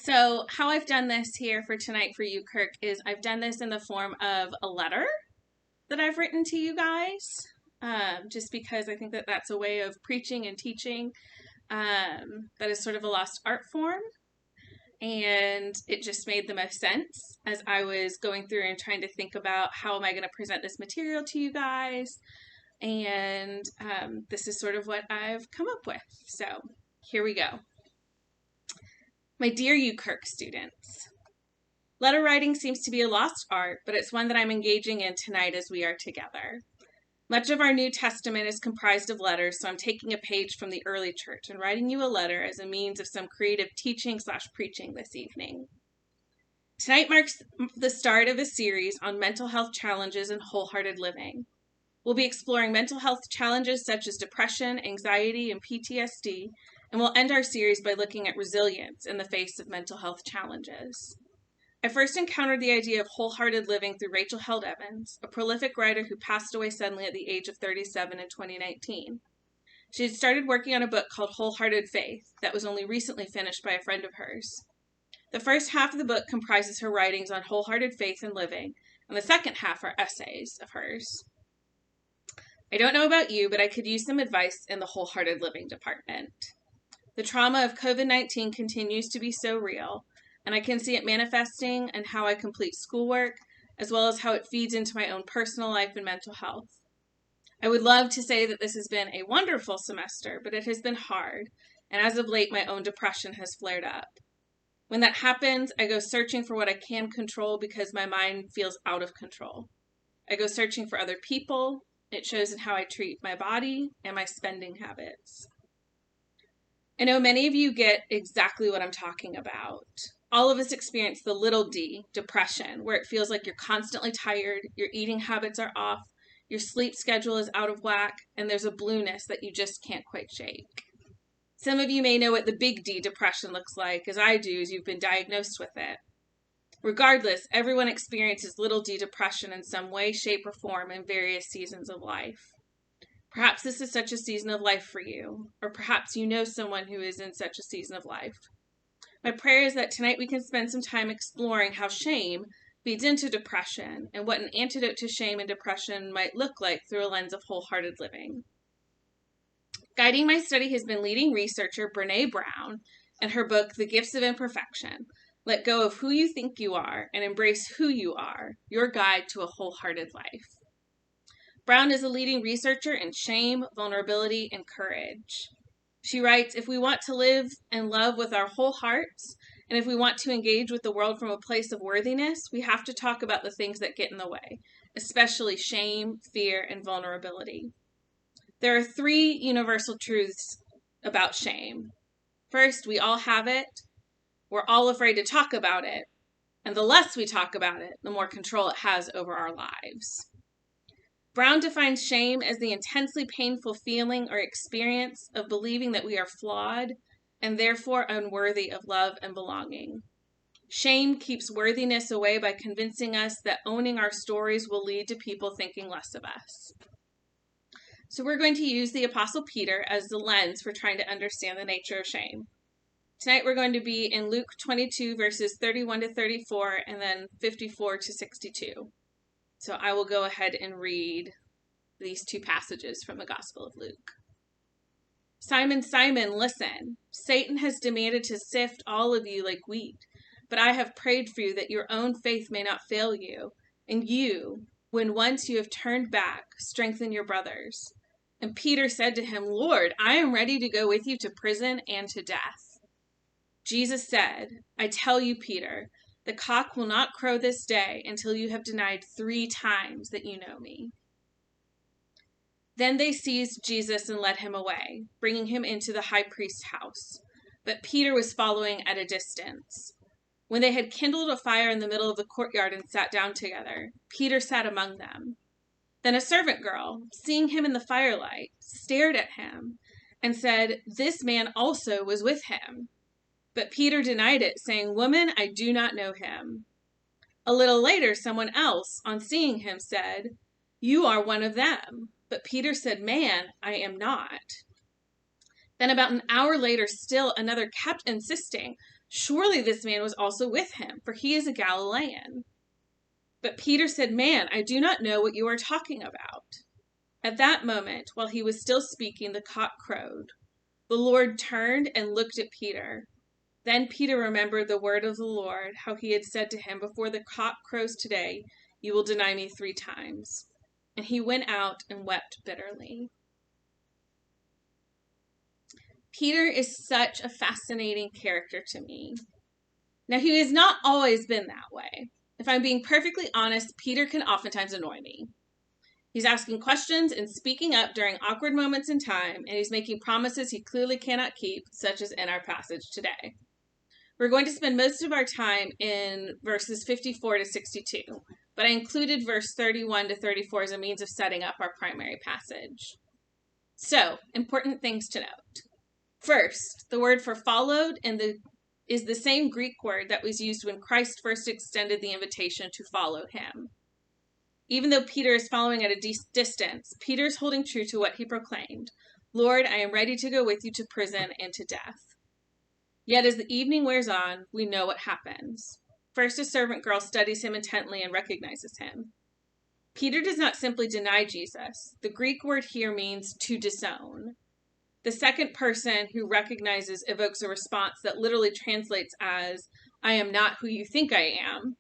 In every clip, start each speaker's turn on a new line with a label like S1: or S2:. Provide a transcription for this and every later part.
S1: So how I've done this here for tonight for you, Kirk, is I've done this in the form of a letter that I've written to you guys, just because I think that that's a way of preaching and teaching that is sort of a lost art form. And it just made the most sense as I was going through and trying to think about how am I going to present this material to you guys. And this is sort of what I've come up with. So here we go. My dear UKirk students, letter writing seems to be a lost art, but it's one that I'm engaging in tonight as we are together. Much of our New Testament is comprised of letters, so I'm taking a page from the early church and writing you a letter as a means of some creative teaching/preaching this evening. Tonight marks the start of a series on mental health challenges and wholehearted living. We'll be exploring mental health challenges such as depression, anxiety, and PTSD, and we'll end our series by looking at resilience in the face of mental health challenges. I first encountered the idea of wholehearted living through Rachel Held Evans, a prolific writer who passed away suddenly at the age of 37 in 2019. She had started working on a book called Wholehearted Faith that was only recently finished by a friend of hers. The first half of the book comprises her writings on wholehearted faith and living, and the second half are essays of hers. I don't know about you, but I could use some advice in the wholehearted living department. The trauma of COVID-19 continues to be so real, and I can see it manifesting in how I complete schoolwork, as well as how it feeds into my own personal life and mental health. I would love to say that this has been a wonderful semester, but it has been hard, and as of late, my own depression has flared up. When that happens, I go searching for what I can control because my mind feels out of control. I go searching for other people. It shows in how I treat my body and my spending habits. I know many of you get exactly what I'm talking about. All of us experience the little d, depression, where it feels like you're constantly tired, your eating habits are off, your sleep schedule is out of whack, and there's a blueness that you just can't quite shake. Some of you may know what the big D depression looks like, as I do, as you've been diagnosed with it. Regardless, everyone experiences little d depression in some way, shape, or form in various seasons of life. Perhaps this is such a season of life for you, or perhaps you know someone who is in such a season of life. My prayer is that tonight we can spend some time exploring how shame feeds into depression and what an antidote to shame and depression might look like through a lens of wholehearted living. Guiding my study has been leading researcher Brené Brown and her book, The Gifts of Imperfection, Let Go of Who You Think You Are and Embrace Who You Are, Your Guide to a Wholehearted Life. Brown is a leading researcher in shame, vulnerability, and courage. She writes, if we want to live and love with our whole hearts, and if we want to engage with the world from a place of worthiness, we have to talk about the things that get in the way, especially shame, fear, and vulnerability. There are 3 universal truths about shame. First, we all have it. We're all afraid to talk about it. And the less we talk about it, the more control it has over our lives. Brown defines shame as the intensely painful feeling or experience of believing that we are flawed and therefore unworthy of love and belonging. Shame keeps worthiness away by convincing us that owning our stories will lead to people thinking less of us. So we're going to use the Apostle Peter as the lens for trying to understand the nature of shame. Tonight we're going to be in Luke 22, verses 31 to 34, and then 54 to 62. So I will go ahead and read these 2 passages from the Gospel of Luke. Simon, Simon, listen. Satan has demanded to sift all of you like wheat, but I have prayed for you that your own faith may not fail you. And you, when once you have turned back, strengthen your brothers. And Peter said to him, Lord, I am ready to go with you to prison and to death. Jesus said, I tell you, Peter, the cock will not crow this day until you have denied 3 times that you know me. Then they seized Jesus and led him away, bringing him into the high priest's house. But Peter was following at a distance. When they had kindled a fire in the middle of the courtyard and sat down together, Peter sat among them. Then a servant girl, seeing him in the firelight, stared at him and said, This man also was with him. But Peter denied it, saying, Woman, I do not know him. A little later, someone else, on seeing him, said, You are one of them. But Peter said, Man, I am not. Then about an hour later, still another kept insisting, Surely this man was also with him, for he is a Galilean. But Peter said, Man, I do not know what you are talking about. At that moment, while he was still speaking, the cock crowed. The Lord turned and looked at Peter. Then Peter remembered the word of the Lord, how he had said to him, Before the cock crows today, you will deny me 3 times. And he went out and wept bitterly. Peter is such a fascinating character to me. Now, he has not always been that way. If I'm being perfectly honest, Peter can oftentimes annoy me. He's asking questions and speaking up during awkward moments in time, and he's making promises he clearly cannot keep, such as in our passage today. We're going to spend most of our time in verses 54 to 62, but I included verse 31 to 34 as a means of setting up our primary passage. So, important things to note. First, the word for followed is the same Greek word that was used when Christ first extended the invitation to follow him. Even though Peter is following at a distance, Peter is holding true to what he proclaimed. Lord, I am ready to go with you to prison and to death. Yet as the evening wears on, we know what happens. First, a servant girl studies him intently and recognizes him. Peter does not simply deny Jesus. The Greek word here means to disown. The second person who recognizes evokes a response that literally translates as, I am not who you think I am.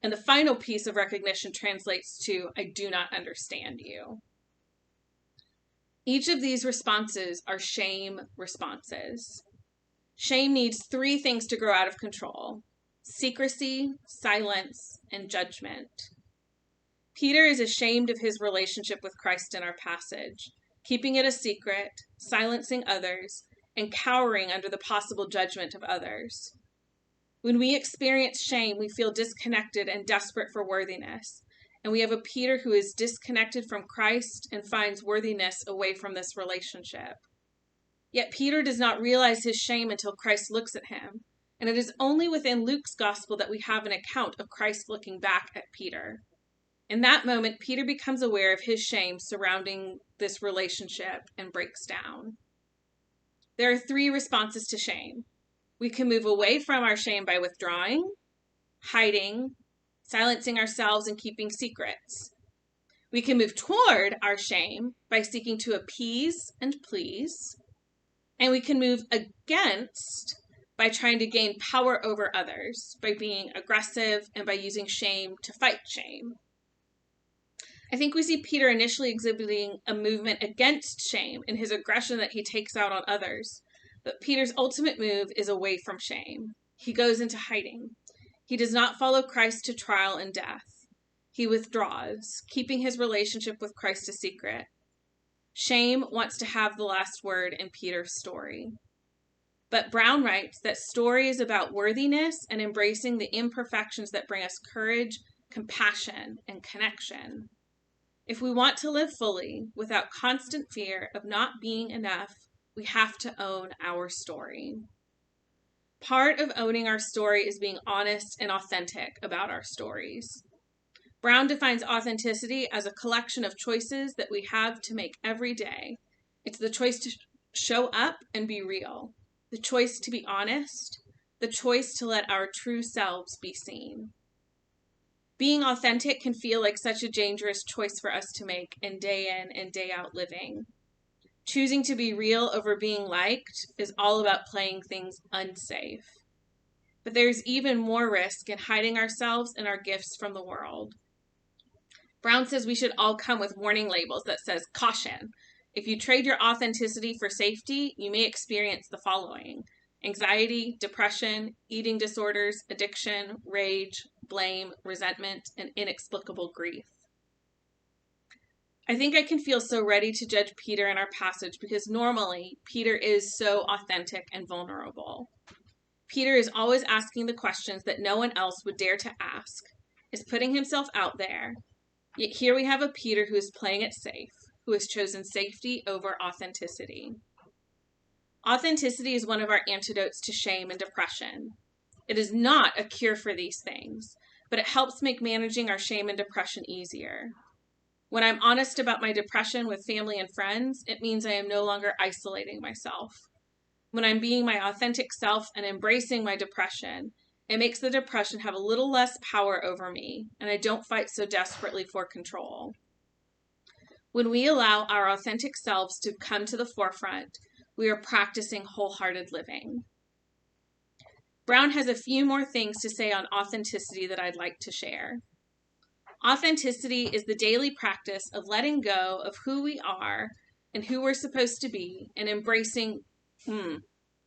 S1: And the final piece of recognition translates to, I do not understand you. Each of these responses are shame responses. Shame needs 3 things to grow out of control: secrecy, silence, and judgment. Peter is ashamed of his relationship with Christ in our passage, keeping it a secret, silencing others, and cowering under the possible judgment of others. When we experience shame, we feel disconnected and desperate for worthiness, and we have a Peter who is disconnected from Christ and finds worthiness away from this relationship. Yet Peter does not realize his shame until Christ looks at him, and it is only within Luke's gospel that we have an account of Christ looking back at Peter. In that moment, Peter becomes aware of his shame surrounding this relationship and breaks down. There are 3 responses to shame. We can move away from our shame by withdrawing, hiding, silencing ourselves, and keeping secrets. We can move toward our shame by seeking to appease and please. And we can move against by trying to gain power over others, by being aggressive and by using shame to fight shame. I think we see Peter initially exhibiting a movement against shame in his aggression that he takes out on others. But Peter's ultimate move is away from shame. He goes into hiding. He does not follow Christ to trial and death. He withdraws, keeping his relationship with Christ a secret. Shame wants to have the last word in Peter's story. But Brown writes that story is about worthiness and embracing the imperfections that bring us courage, compassion, and connection. If we want to live fully, without constant fear of not being enough, we have to own our story. Part of owning our story is being honest and authentic about our stories. Brown defines authenticity as a collection of choices that we have to make every day. It's the choice to show up and be real, the choice to be honest, the choice to let our true selves be seen. Being authentic can feel like such a dangerous choice for us to make in and day out living. Choosing to be real over being liked is all about playing things unsafe. But there's even more risk in hiding ourselves and our gifts from the world. Brown says we should all come with warning labels that says, caution. If you trade your authenticity for safety, you may experience the following: anxiety, depression, eating disorders, addiction, rage, blame, resentment, and inexplicable grief. I think I can feel so ready to judge Peter in our passage because normally Peter is so authentic and vulnerable. Peter is always asking the questions that no one else would dare to ask, is putting himself out there. Yet here we have a Peter who is playing it safe, who has chosen safety over authenticity. Authenticity is one of our antidotes to shame and depression. It is not a cure for these things, but it helps make managing our shame and depression easier. When I'm honest about my depression with family and friends, it means I am no longer isolating myself. When I'm being my authentic self and embracing my depression, it makes the depression have a little less power over me, and I don't fight so desperately for control. When we allow our authentic selves to come to the forefront, we are practicing wholehearted living. Brown has a few more things to say on authenticity that I'd like to share. Authenticity is the daily practice of letting go of who we are and who we're supposed to be and embracing.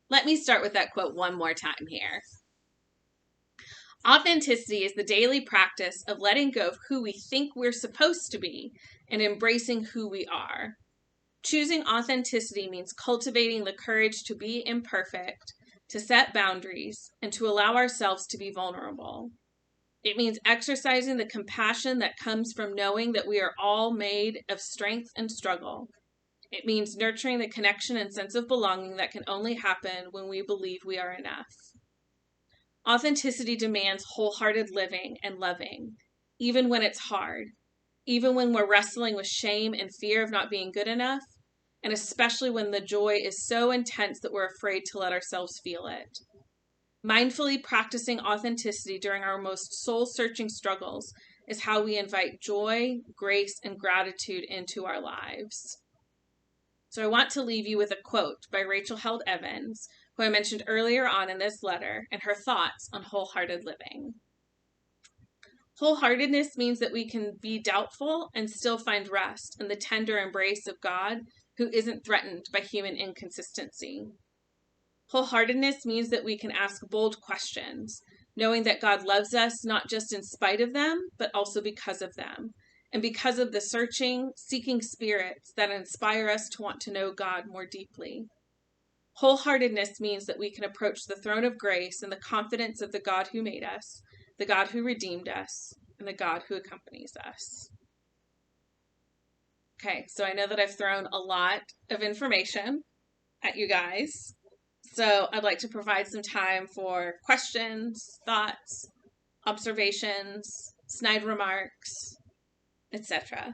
S1: Let me start with that quote one more time here. Authenticity is the daily practice of letting go of who we think we're supposed to be and embracing who we are. Choosing authenticity means cultivating the courage to be imperfect, to set boundaries, and to allow ourselves to be vulnerable. It means exercising the compassion that comes from knowing that we are all made of strength and struggle. It means nurturing the connection and sense of belonging that can only happen when we believe we are enough. Authenticity demands wholehearted living and loving, even when it's hard, even when we're wrestling with shame and fear of not being good enough, and especially when the joy is so intense that we're afraid to let ourselves feel it. Mindfully practicing authenticity during our most soul-searching struggles is how we invite joy, grace, and gratitude into our lives. So I want to leave you with a quote by Rachel Held Evans, who I mentioned earlier on in this letter, and her thoughts on wholehearted living. Wholeheartedness means that we can be doubtful and still find rest in the tender embrace of God, who isn't threatened by human inconsistency. Wholeheartedness means that we can ask bold questions, knowing that God loves us not just in spite of them, but also because of them, and because of the searching, seeking spirits that inspire us to want to know God more deeply. Wholeheartedness means that we can approach the throne of grace in the confidence of the God who made us, the God who redeemed us, and the God who accompanies us. Okay, so I know that I've thrown a lot of information at you guys. So I'd like to provide some time for questions, thoughts, observations, snide remarks, etc.